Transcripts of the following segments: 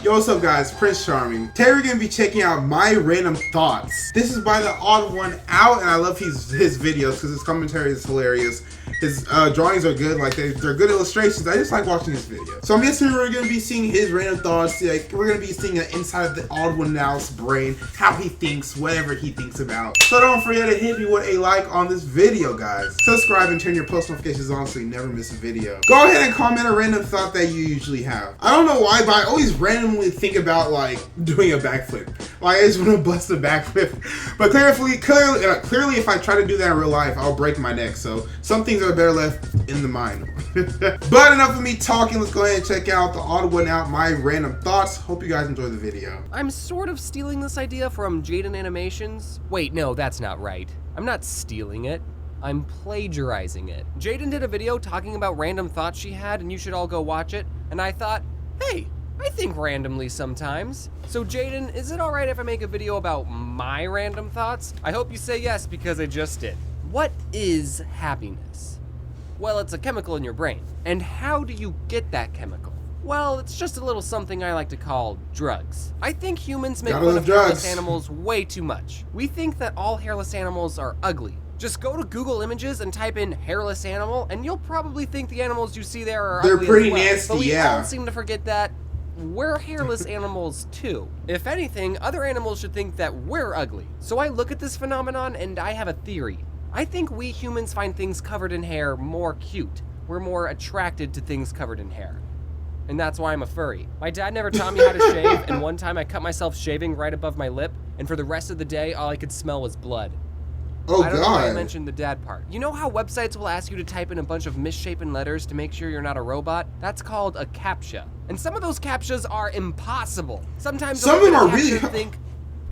Yo, what's up guys, Prince Charming. Today we're going to be checking out my random thoughts. This is by TheOdd1sOut, and I love his videos because his commentary is hilarious. His drawings are good, like they're good illustrations. I just like watching his videos. So I'm guessing we're going to be seeing his random thoughts. Like we're going to be seeing an inside of the TheOdd1sOut's brain, how he thinks, whatever he thinks about. So don't forget to hit me with a like on this video, guys. Subscribe and turn your post notifications on so you never miss a video. Go ahead and comment a random thought that you usually have. I don't know why, but I always randomly think about like doing a backflip. Like I just want to bust a backflip. But clearly, if I try to do that in real life, I'll break my neck. So some things are better left in the mind. But enough of me talking. Let's go ahead and check out TheOdd1sOut, my random thoughts. Hope you guys enjoy the video. I'm sort of stealing this idea from Jaden Animations. Wait, no, that's not right. I'm not stealing it. I'm plagiarizing it. Jaden did a video talking about random thoughts she had, and you should all go watch it. And I thought, hey, I think randomly sometimes. So Jaden, is it alright if I make a video about my random thoughts? I hope you say yes, because I just did. What is happiness? Well, it's a chemical in your brain. And how do you get that chemical? Well, it's just a little something I like to call drugs. I think humans make fun of hairless animals way too much. We think that all hairless animals are ugly. Just go to Google Images and type in hairless animal, and you'll probably think the animals you see there are ugly. They're pretty nasty, but we all seem to forget that we're hairless animals too. If anything, other animals should think that we're ugly. So I look at this phenomenon and I have a theory. I think we humans find things covered in hair more cute. We're more attracted to things covered in hair. And that's why I'm a furry. My dad never taught me how to shave, and one time I cut myself shaving right above my lip, and for the rest of the day, all I could smell was blood. Oh, I don't know why I mentioned the dad part. You know how websites will ask you to type in a bunch of misshapen letters to make sure you're not a robot? That's called a CAPTCHA. And some of those CAPTCHAs are impossible. Sometimes some of them are really think,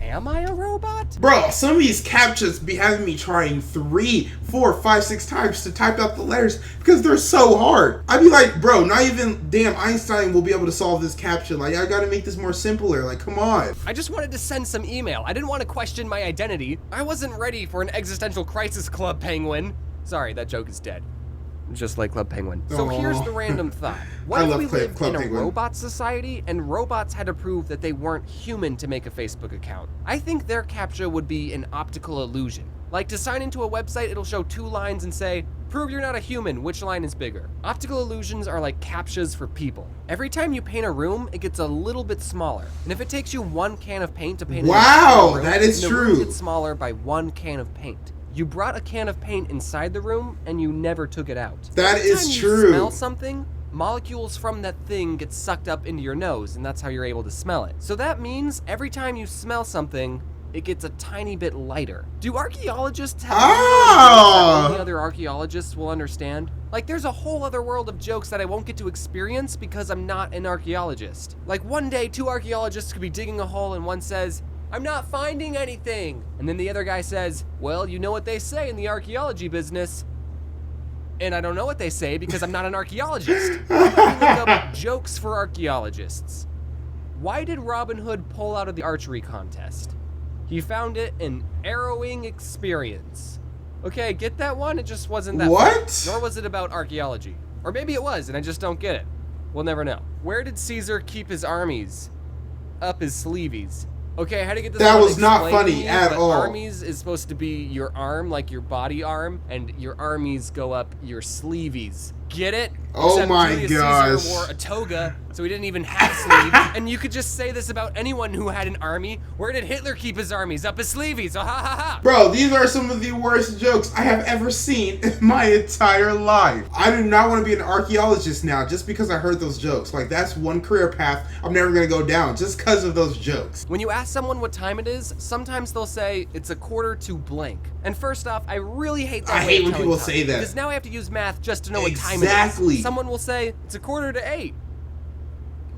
am I a robot? Bro, some of these CAPTCHAs be having me trying 3, 4, 5, 6 times to type out the letters because they're so hard. I'd be like, bro, not even damn Einstein will be able to solve this CAPTCHA. Like, I gotta make this more simpler. Like, come on. I just wanted to send some email. I didn't want to question my identity. I wasn't ready for an existential crisis, Club Penguin. Sorry, that joke is dead. Just like Club Penguin. So here's the random thought. What if we lived in a robot society and robots had to prove that they weren't human to make a Facebook account? I think their CAPTCHA would be an optical illusion. Like to sign into a website, it'll show 2 lines and say, prove you're not a human, which line is bigger? Optical illusions are like CAPTCHAs for people. Every time you paint a room, it gets a little bit smaller. And if it takes you 1 can of paint to paint a room, that is true. The room gets smaller by 1 can of paint. You brought a can of paint inside the room and you never took it out. That is true. Every time you smell something, molecules from that thing get sucked up into your nose, and that's how you're able to smell it. So that means every time you smell something, it gets a tiny bit lighter. Do archaeologists have that only other archaeologists will understand? Like there's a whole other world of jokes that I won't get to experience because I'm not an archaeologist. Like one day 2 archaeologists could be digging a hole and one says, I'm not finding anything. And then the other guy says, well, you know what they say in the archaeology business. And I don't know what they say because I'm not an archaeologist. Let me look up jokes for archaeologists. Why did Robin Hood pull out of the archery contest? He found it an harrowing experience. Okay, get that one? It just wasn't that What? Fun. Nor was it about archaeology. Or maybe it was, and I just don't get it. We'll never know. Where did Caesar keep his armies? Up his sleeveys. Okay, how to get this? That was not funny at all. Armies is supposed to be your arm, like your body arm, and your armies go up your sleeveys. Get it? Oh Except my Julius gosh. Caesar wore a toga, so he didn't even have sleeves. And you could just say this about anyone who had an army. Where did Hitler keep his armies? Up his sleeveys. Oh, ha ha ha. Bro, these are some of the worst jokes I have ever seen in my entire life. I do not want to be an archaeologist now just because I heard those jokes. Like, that's one career path I'm never going to go down just because of those jokes. When you ask someone what time it is, sometimes they'll say it's 1:45 blank. And first off, I really hate that. I hate when people say that. Because now I have to use math just to know what time it is. Exactly. Someone will say it's 7:45.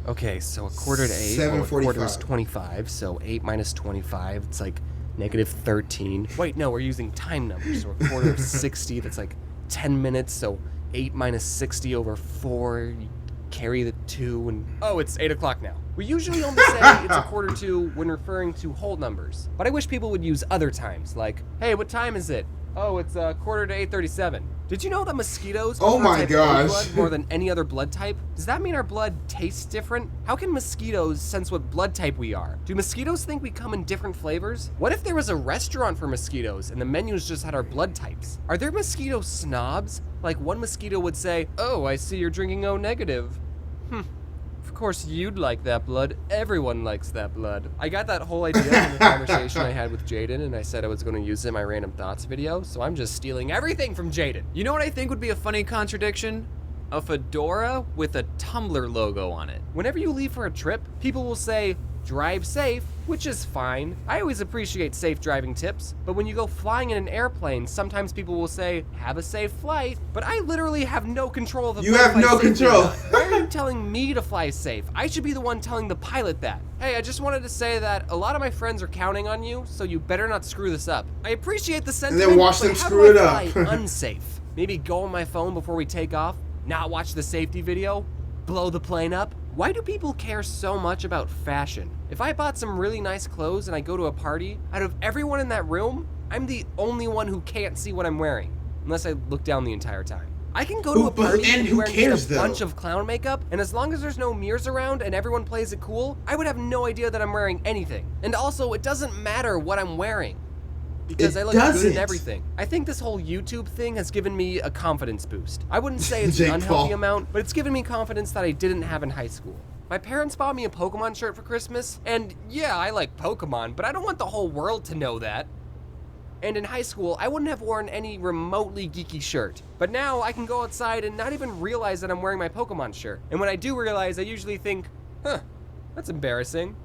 Okay, so 7:45. 7:45. Well, 1/4 is 25, so 8 minus 25, it's like -13. Wait, no, we're using time numbers. So 1/4 is 60, that's like 10 minutes, so 8 minus 60 over 4, you carry the 2, and oh, it's 8 o'clock now. We usually only say it's 1:45 when referring to whole numbers, but I wish people would use other times, like, hey, what time is it? Oh, it's quarter to 8:37. Did you know that mosquitoes Oh prefer my type A gosh. blood more than any other blood type? Does that mean our blood tastes different? How can mosquitoes sense what blood type we are? Do mosquitoes think we come in different flavors? What if there was a restaurant for mosquitoes and the menus just had our blood types? Are there mosquito snobs? Like one mosquito would say, "Oh, I see you're drinking O negative." Of course you'd like that blood. Everyone likes that blood. I got that whole idea from the conversation I had with Jaden, and I said I was going to use it in my random thoughts video, so I'm just stealing everything from Jaden. You know what I think would be a funny contradiction? A fedora with a Tumblr logo on it. Whenever you leave for a trip, people will say, "Drive safe," which is fine. I always appreciate safe driving tips, but when you go flying in an airplane, sometimes people will say, "Have a safe flight," but I literally have no control of the You have no control. Why are you telling me to fly safe? I should be the one telling the pilot that. Hey, I just wanted to say that a lot of my friends are counting on you, so you better not screw this up. I appreciate the sentiment, then watch but them how screw do it I up. fly unsafe? Maybe go on my phone before we take off, not watch the safety video, blow the plane up? Why do people care so much about fashion? If I bought some really nice clothes and I go to a party, out of everyone in that room, I'm the only one who can't see what I'm wearing, unless I look down the entire time. I can go to a party and be wearing just a bunch of clown makeup, and as long as there's no mirrors around and everyone plays it cool, I would have no idea that I'm wearing anything. And also, it doesn't matter what I'm wearing, because I look good in everything. I think this whole YouTube thing has given me a confidence boost. I wouldn't say it's an unhealthy amount, but it's given me confidence that I didn't have in high school. My parents bought me a Pokemon shirt for Christmas, and yeah, I like Pokemon, but I don't want the whole world to know that. And in high school, I wouldn't have worn any remotely geeky shirt. But now I can go outside and not even realize that I'm wearing my Pokemon shirt. And when I do realize, I usually think, that's embarrassing.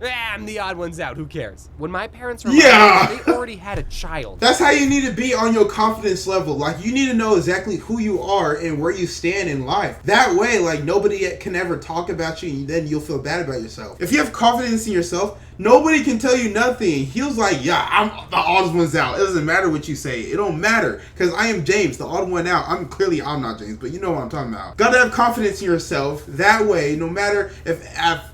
I'm the odd ones out, who cares? When my parents were they already had a child. That's how you need to be on your confidence level. Like, you need to know exactly who you are and where you stand in life. That way, like, nobody can ever talk about you, and then you'll feel bad about yourself. If you have confidence in yourself, nobody can tell you nothing. He was like, yeah, I'm the odd ones out. It doesn't matter what you say. It don't matter, because I am James, the odd one out. I'm not James, but you know what I'm talking about. Gotta have confidence in yourself. That way, no matter if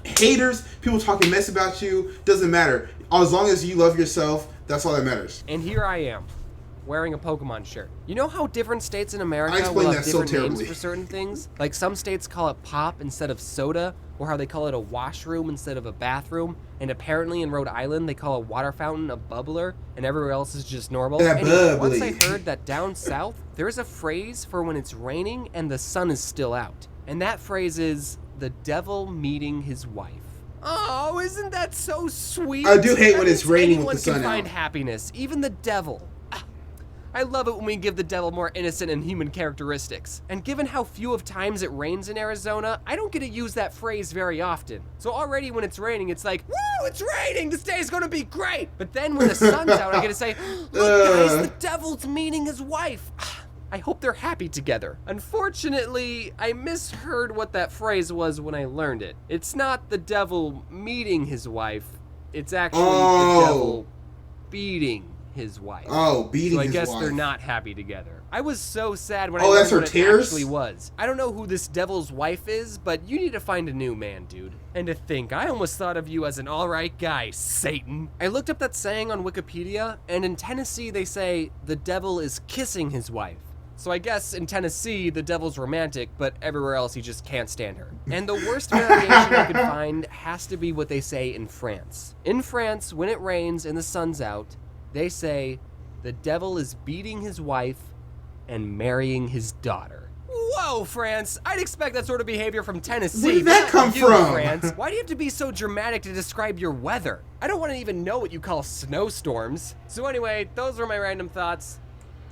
haters, people talking mess about you, doesn't matter. As long as you love yourself, that's all that matters. And here I am, wearing a Pokemon shirt. You know how different states in America will have different names for certain things? Like some states call it pop instead of soda, or how they call it a washroom instead of a bathroom. And apparently in Rhode Island, they call a water fountain a bubbler, and everywhere else is just normal. Anyway, once I heard that down south, there is a phrase for when it's raining and the sun is still out. And that phrase is, the devil meeting his wife. Oh, isn't that so sweet? I do hate when it's raining with the sun out. Anyone can find happiness, even the devil. I love it when we give the devil more innocent and human characteristics. And given how few of times it rains in Arizona, I don't get to use that phrase very often. So already when it's raining, it's like, woo, it's raining, this day is gonna be great. But then when the sun's out, I get to say, look guys, the devil's meeting his wife. I hope they're happy together. Unfortunately, I misheard what that phrase was when I learned it. It's not the devil meeting his wife, it's actually the devil beating his wife. Oh, beating his wife. So I guess they're not happy together. I was so sad when I learned that's what it actually was. I don't know who this devil's wife is, but you need to find a new man, dude. And to think, I almost thought of you as an alright guy, Satan. I looked up that saying on Wikipedia, and in Tennessee they say, the devil is kissing his wife. So I guess in Tennessee, the devil's romantic, but everywhere else he just can't stand her. And the worst variation I could find has to be what they say in France. In France, when it rains and the sun's out, they say, the devil is beating his wife and marrying his daughter. Whoa, France! I'd expect that sort of behavior from Tennessee. Where did that come from? France. Why do you have to be so dramatic to describe your weather? I don't want to even know what you call snowstorms. So anyway, those were my random thoughts.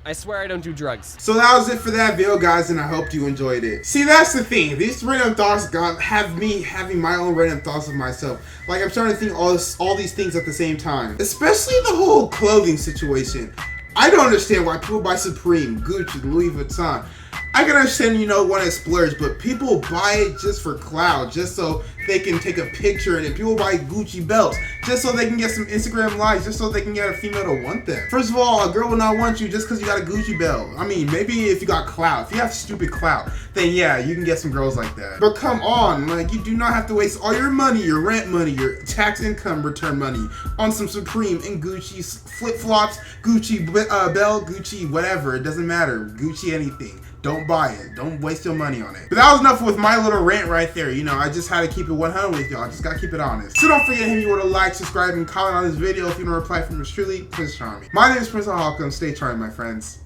I swear I don't do drugs. So that was it for that video, guys, and I hope you enjoyed it. See, that's the thing. These random thoughts have me having my own random thoughts of myself. Like, I'm starting to think all these things at the same time. Especially the whole clothing situation. I don't understand why people buy Supreme, Gucci, Louis Vuitton. I can understand, want to splurge, but people buy it just for clout, just so they can take a picture in it. People buy Gucci belts just so they can get some Instagram likes, just so they can get a female to want them. First of all, a girl will not want you just because you got a Gucci belt. I mean, maybe if you got clout, if you have stupid clout, then yeah, you can get some girls like that. But come on, like, you do not have to waste all your money, your rent money, your tax income return money on some Supreme and Gucci flip-flops, Gucci belt, Gucci whatever. It doesn't matter. Gucci anything. Don't buy it. Don't waste your money on it. But that was enough with my little rant right there. You know, I just had to keep it 100 with y'all. I just gotta keep it honest. So don't forget to hit me with a like, subscribe, and comment on this video if you want to reply from yours truly, Prince Charming. My name is Prince Ohakam. Stay charming, my friends.